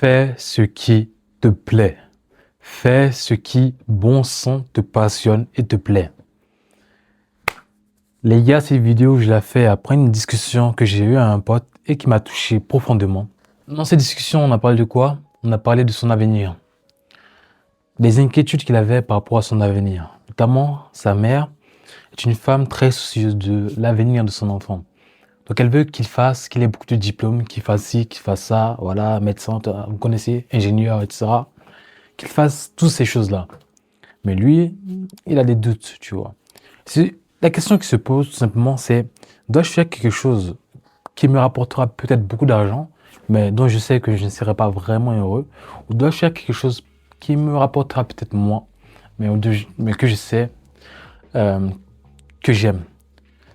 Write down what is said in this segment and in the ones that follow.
Fais ce qui te plaît. Fais ce qui, bon sang, te passionne et te plaît. Les gars, cette vidéo, je la fais après une discussion que j'ai eue avec un pote et qui m'a touché profondément. Dans cette discussion, on a parlé de quoi? On a parlé de son avenir. Des inquiétudes qu'il avait par rapport à son avenir. Notamment, sa mère est une femme très soucieuse de l'avenir de son enfant. Donc elle veut qu'il ait beaucoup de diplômes, qu'il fasse ci, qu'il fasse ça, voilà, médecin, vous connaissez, ingénieur, etc. Qu'il fasse toutes ces choses-là. Mais lui, il a des doutes, tu vois. La question qui se pose tout simplement, c'est dois-je faire quelque chose qui me rapportera peut-être beaucoup d'argent, mais dont je sais que je ne serai pas vraiment heureux, ou dois-je faire quelque chose qui me rapportera peut-être moins, mais que je sais que j'aime.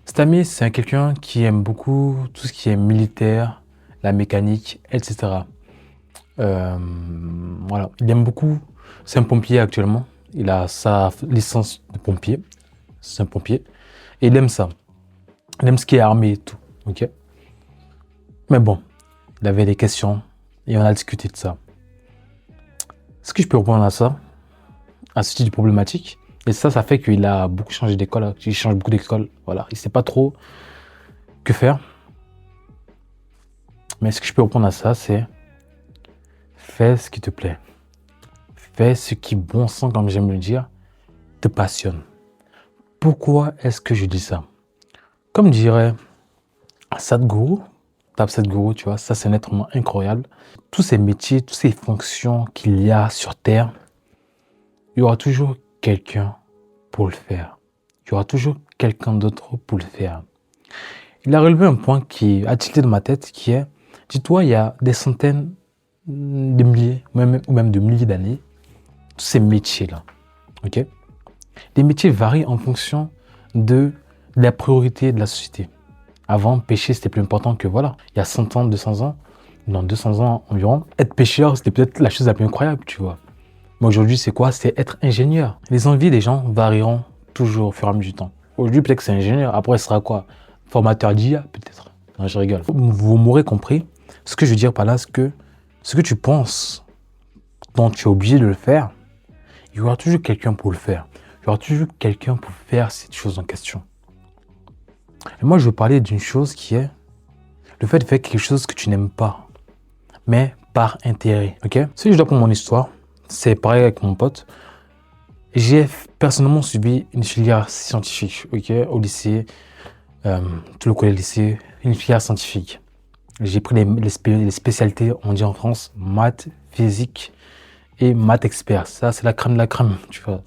Cet ami, c'est quelqu'un qui aime beaucoup tout ce qui est militaire, la mécanique, etc. Voilà, il aime beaucoup. C'est un pompier actuellement. Il a sa licence de pompier. C'est un pompier. Et il aime ça. Il aime ce qui est armé et tout. Ok. Mais bon, il avait des questions et on a discuté de ça. Est-ce que je peux répondre à ça, à ce type de problématique? Et ça fait qu'il a beaucoup changé d'école. Il change beaucoup d'école. Voilà, il sait pas trop que faire. Mais ce que je peux répondre à ça, c'est fais ce qui te plaît. Fais ce qui, bon sang, comme j'aime le dire, te passionne. Pourquoi est-ce que je dis ça? Comme dirait Sadhguru, tape Sadhguru, tu vois, ça c'est un être humain incroyable. Tous ces métiers, toutes ces fonctions qu'il y a sur Terre, il y aura toujours quelqu'un pour le faire. Il y aura toujours quelqu'un d'autre pour le faire. Il a relevé un point qui a tilté dans ma tête, qui est, dis-toi, il y a des centaines de milliers, ou même de milliers d'années, tous ces métiers-là, ok? Les métiers varient en fonction de la priorité de la société. Avant, pêcher, c'était plus important que, voilà, il y a 100 ans, 200 ans, dans 200 ans environ, être pêcheur, c'était peut-être la chose la plus incroyable, tu vois. Mais aujourd'hui, c'est quoi? C'est être ingénieur. Les envies des gens varieront toujours au fur et à mesure du temps. Aujourd'hui, peut-être que c'est ingénieur. Après, ce sera quoi? Formateur d'IA, peut-être. Non, je rigole. Vous m'aurez compris. Ce que je veux dire par là, c'est que ce que tu penses dont tu es obligé de le faire, il y aura toujours quelqu'un pour le faire. Il y aura toujours quelqu'un pour faire cette chose en question. Et moi, je veux parler d'une chose qui est le fait de faire quelque chose que tu n'aimes pas, mais par intérêt. Ok? Si je dois prendre mon histoire, c'est pareil avec mon pote. J'ai personnellement suivi une filière scientifique, ok, au lycée, tout le collège lycée, une filière scientifique. J'ai pris les spécialités, on dit en France, maths, physique et maths expert. Ça, c'est la crème de la crème, tu vois.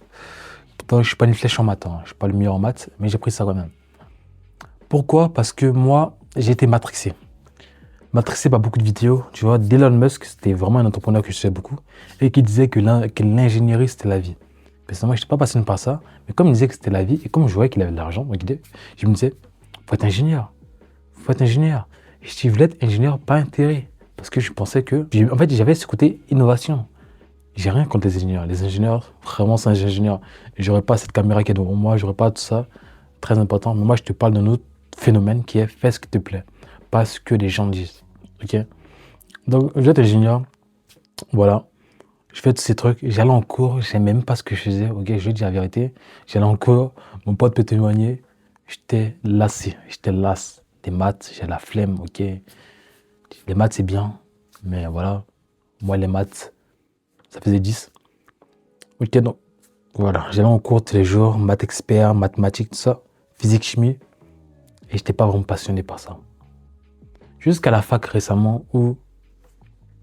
Pourtant, je suis pas une flèche en maths, hein. Je suis pas le meilleur en maths, mais j'ai pris ça quand même. Pourquoi? Parce que moi, j'ai été matrixé. Matrixé par beaucoup de vidéos, tu vois. Elon Musk, c'était vraiment un entrepreneur que je sais beaucoup et qui disait que l'ingénierie, c'était la vie. Personnellement, je n'étais pas passionné par ça, mais comme il disait que c'était la vie et comme je voyais qu'il avait de l'argent, je me disais, faut être ingénieur. Faut être ingénieur. Et je voulais être ingénieur par intérêt. Parce que je pensais que, en fait, j'avais ce côté innovation. J'ai rien contre les ingénieurs. Les ingénieurs, vraiment, c'est un ingénieur. J'aurais pas cette caméra qui est devant moi, j'aurais pas tout ça. Très important. Mais moi, je te parle d'un autre phénomène qui est fais ce qui te plaît. Pas ce que les gens disent. Ok? Donc, je vais être ingénieur. Voilà. Je fais tous ces trucs. J'allais en cours. Je sais même pas ce que je faisais. Ok? Je vais dire la vérité. J'allais en cours. Mon pote peut témoigner. J'étais lassé. J'étais las des maths. J'ai la flemme. Ok? Les maths, c'est bien. Mais voilà. Moi, les maths, ça faisait 10. Ok, donc, voilà. J'allais en cours tous les jours. Maths expert, mathématiques, tout ça. Physique, chimie. Et j'étais pas vraiment passionné par ça. Jusqu'à la fac récemment où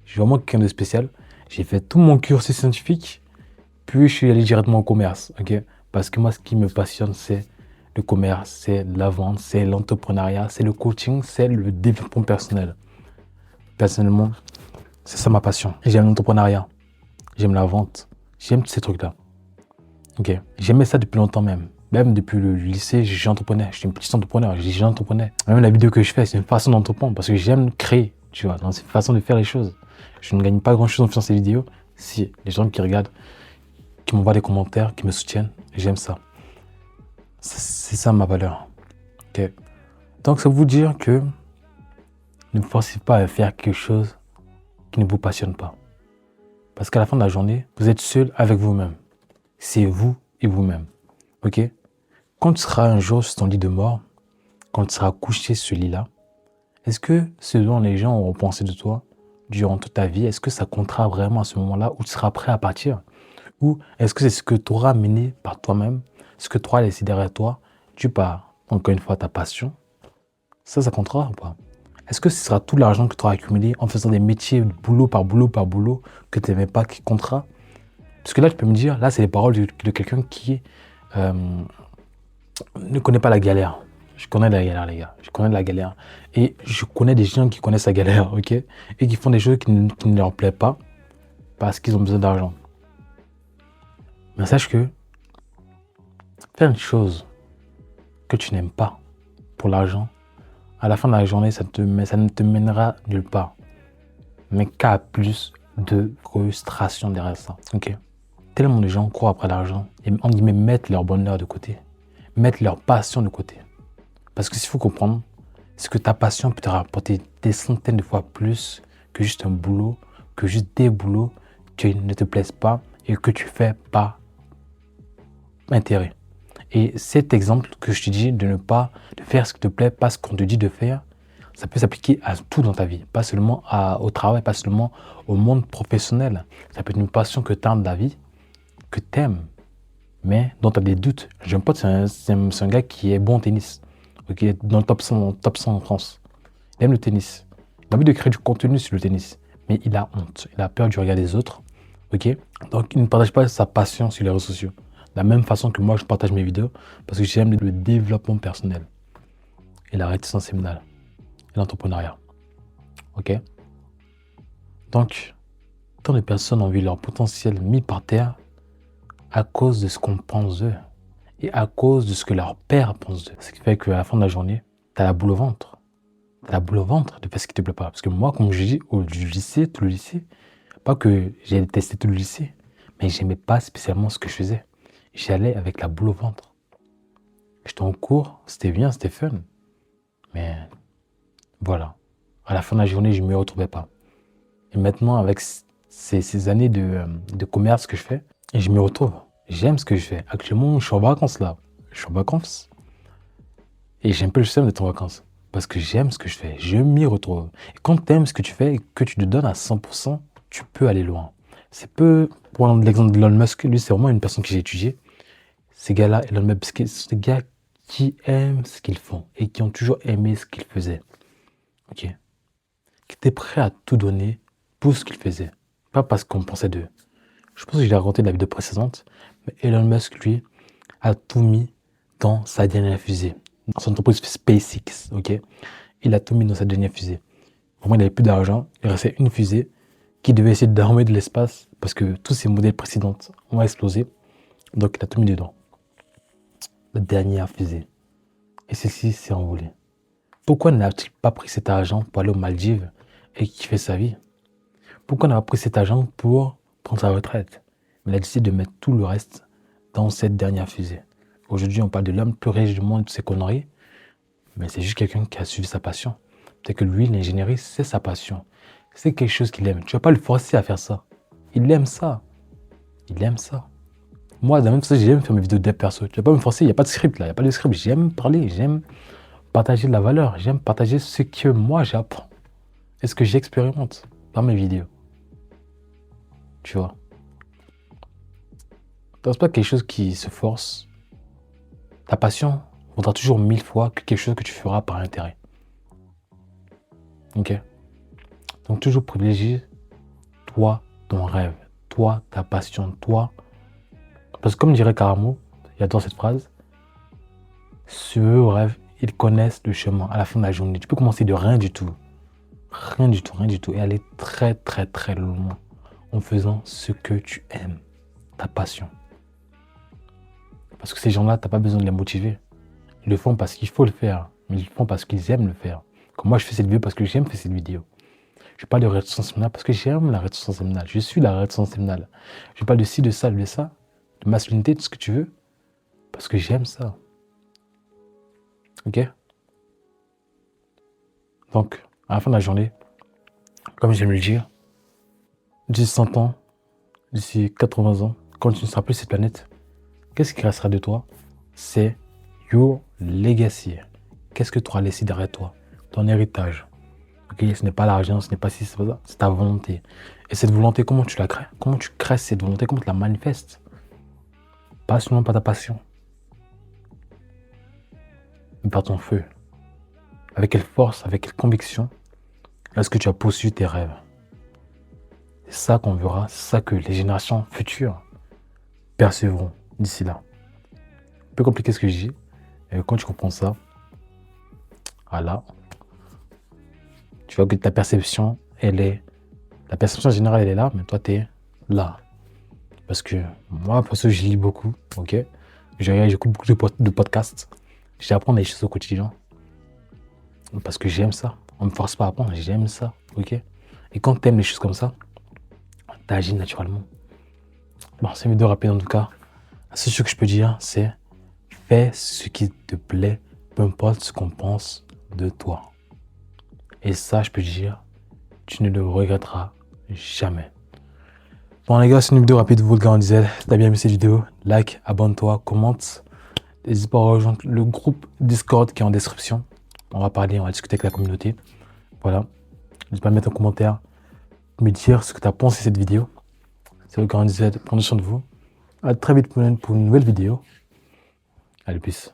je suis vraiment quelqu'un de spécial. J'ai fait tout mon cursus scientifique, puis je suis allé directement au commerce. Ok? Parce que moi, ce qui me passionne, c'est le commerce, c'est la vente, c'est l'entrepreneuriat, c'est le coaching, c'est le développement personnel. Personnellement, c'est ça ma passion. J'aime l'entrepreneuriat, j'aime la vente, j'aime tous ces trucs-là. Ok? J'aimais ça depuis longtemps même. Même depuis le lycée, j'entreprenais. Je suis un petit entrepreneur, j'entreprenais. Même la vidéo que je fais, c'est une façon d'entreprendre parce que j'aime créer, tu vois. C'est une façon de faire les choses. Je ne gagne pas grand-chose en faisant ces vidéos. Si les gens qui regardent, qui m'envoient des commentaires, qui me soutiennent, j'aime ça. C'est ça ma valeur. Ok. Donc ça veut vous dire que ne forcez pas à faire quelque chose qui ne vous passionne pas. Parce qu'à la fin de la journée, vous êtes seul avec vous-même. C'est vous et vous-même. Ok? Quand tu seras un jour sur ton lit de mort, quand tu seras couché sur ce lit-là, est-ce que ce dont les gens auront pensé de toi durant toute ta vie, est-ce que ça comptera vraiment à ce moment-là où tu seras prêt à partir? Ou est-ce que c'est ce que tu auras mené par toi-même, ce que tu auras laissé derrière toi, tu pars, encore une fois, ta passion? Ça comptera ou pas? Est-ce que ce sera tout l'argent que tu auras accumulé en faisant des métiers boulot par boulot par boulot que tu n'aimais pas qui comptera? Parce que là, tu peux me dire, là, c'est les paroles de quelqu'un qui euh, ne connaît pas la galère. Je connais la galère, les gars. Je connais la galère. Et je connais des gens qui connaissent la galère, ok? Et qui font des choses qui ne leur plaisent pas parce qu'ils ont besoin d'argent. Mais sache que faire une chose que tu n'aimes pas pour l'argent, à la fin de la journée, ça ne te mènera nulle part. Mais qu'à plus de frustration derrière ça, ok? Tellement de gens courent après l'argent et on dit mais mettent leur bonheur de côté, mettent leur passion de côté. Parce que s'il faut comprendre, c'est que ta passion peut te rapporter des centaines de fois plus que juste un boulot, que juste des boulots qui ne te plaisent pas et que tu fais par intérêt. Et cet exemple que je te dis de faire ce qui te plaît, pas ce qu'on te dit de faire, ça peut s'appliquer à tout dans ta vie, pas seulement au travail, pas seulement au monde professionnel. Ça peut être une passion que tu as de la vie, que tu aimes, mais dont tu as des doutes. J'ai un pote, c'est un gars qui est bon au tennis, okay, dans le top 100 en France. Il aime le tennis. Il a envie de créer du contenu sur le tennis, mais il a honte. Il a peur du regard des autres. Ok? Donc, il ne partage pas sa passion sur les réseaux sociaux. De la même façon que moi, je partage mes vidéos parce que j'aime le développement personnel et la réticence séminale et l'entrepreneuriat. Ok? Donc, tant de personnes ont vu leur potentiel mis par terre à cause de ce qu'on pense d'eux et à cause de ce que leur père pense d'eux. Ce qui fait qu'à la fin de la journée, tu as la boule au ventre. Tu as la boule au ventre de faire ce qui te plaît pas. Parce que moi, comme je dis, au lycée, tout le lycée, pas que j'ai détesté tout le lycée, mais j'aimais pas spécialement ce que je faisais. J'y allais avec la boule au ventre. J'étais en cours, c'était bien, c'était fun. Mais voilà. À la fin de la journée, je ne m'y retrouvais pas. Et maintenant, avec ces années de commerce que je fais, et je m'y retrouve. J'aime ce que je fais. Actuellement, je suis en vacances là. Je suis en vacances. Et j'ai un peu le seum d'être en vacances. Parce que j'aime ce que je fais. Je m'y retrouve. Et quand tu aimes ce que tu fais et que tu te donnes à 100%, tu peux aller loin. C'est peu, pour prendre l'exemple d'Elon Musk, lui, c'est vraiment une personne que j'ai étudiée. Ces gars-là, Elon Musk, c'est des gars qui aiment ce qu'ils font et qui ont toujours aimé ce qu'ils faisaient. Ok? Qui étaient prêts à tout donner pour ce qu'ils faisaient. Pas parce qu'on pensait d'eux. Je pense que je l'ai raconté dans la vidéo précédente, mais Elon Musk, lui, a tout mis dans sa dernière fusée. Dans son entreprise SpaceX, ok? Il a tout mis dans sa dernière fusée. Vraiment, il n'avait plus d'argent. Il restait une fusée qui devait essayer d'armer de l'espace parce que tous ses modèles précédents ont explosé. Donc, il a tout mis dedans. La dernière fusée. Et celle-ci s'est envolée. Pourquoi n'a-t-il pas pris cet argent pour aller aux Maldives et kiffer sa vie? Pourquoi n'a pas pris cet argent pour prendre sa retraite? Mais il a décidé de mettre tout le reste dans cette dernière fusée. Aujourd'hui, on parle de l'homme plus riche du monde, toutes ces conneries, mais c'est juste quelqu'un qui a suivi sa passion. Peut-être que lui, l'ingénierie, c'est sa passion. C'est quelque chose qu'il aime. Tu ne vas pas le forcer à faire ça. Il aime ça. Il aime ça. Moi, de la même façon, j'aime faire mes vidéos de dev perso. Tu ne vas pas me forcer, il n'y a pas de script là, il n'y a pas de script. J'aime parler, j'aime partager de la valeur, j'aime partager ce que moi j'apprends et ce que j'expérimente dans mes vidéos. Tu vois. C'est pas quelque chose qui se force. Ta passion vaudra toujours 1000 fois que quelque chose que tu feras par intérêt. Ok? Donc toujours privilégie toi, ton rêve, toi, ta passion, toi. Parce que comme dirait Karamo, j'adore cette phrase, ceux rêvent, ils connaissent le chemin à la fin de la journée. Tu peux commencer de rien du tout. Rien du tout, rien du tout. Et aller très, très, très loin en faisant ce que tu aimes, ta passion. Parce que ces gens-là, tu n'as pas besoin de les motiver. Ils le font parce qu'il faut le faire, mais ils le font parce qu'ils aiment le faire. Comme moi, je fais cette vidéo parce que j'aime faire cette vidéo. Je parle de rétention séminale parce que j'aime la rétention séminale. Je suis la rétention séminale. Je parle de ci, de ça, de masculinité, de ce que tu veux, parce que j'aime ça. Ok? Donc, à la fin de la journée, comme j'aime le dire, 10 100 ans, d'ici 80 ans, quand tu ne seras plus sur cette planète, qu'est-ce qui restera de toi? C'est your legacy. Qu'est-ce que tu auras laissé derrière toi? Ton héritage. Ok, ce n'est pas l'argent, ce n'est pas ci, c'est pas ça, c'est ta volonté. Et cette volonté, comment tu la crées? Comment tu crées cette volonté? Comment tu la manifestes? Pas seulement par ta passion, mais par ton feu. Avec quelle force, avec quelle conviction est-ce que tu as poursuivi tes rêves? C'est ça qu'on verra, c'est ça que les générations futures percevront d'ici là. Un peu compliqué ce que je dis, et quand tu comprends ça, voilà, tu vois que ta perception, la perception générale, elle est là, mais toi, tu es là. Parce que moi, pour ça, je lis beaucoup, ok? J'écoute beaucoup de podcasts. J'apprends des choses au quotidien. Parce que j'aime ça. On ne me force pas à apprendre, j'aime ça, ok? Et quand tu aimes les choses comme ça, tu agis naturellement. Bon, c'est une vidéo rapide en tout cas. La seule chose que je peux dire, c'est fais ce qui te plaît, peu importe ce qu'on pense de toi. Et ça, je peux te dire, tu ne le regretteras jamais. Bon les gars, c'est une vidéo rapide, vous le gars en diesel. Si t'as bien aimé cette vidéo, like, abonne-toi, commente. N'hésite pas à rejoindre le groupe Discord qui est en description. On va parler, on va discuter avec la communauté. Voilà. N'hésite pas à mettre un commentaire, me dire ce que tu as pensé de cette vidéo. C'est le grand diesel, prenez soin de vous. À très vite pour une nouvelle vidéo. Allez, peace.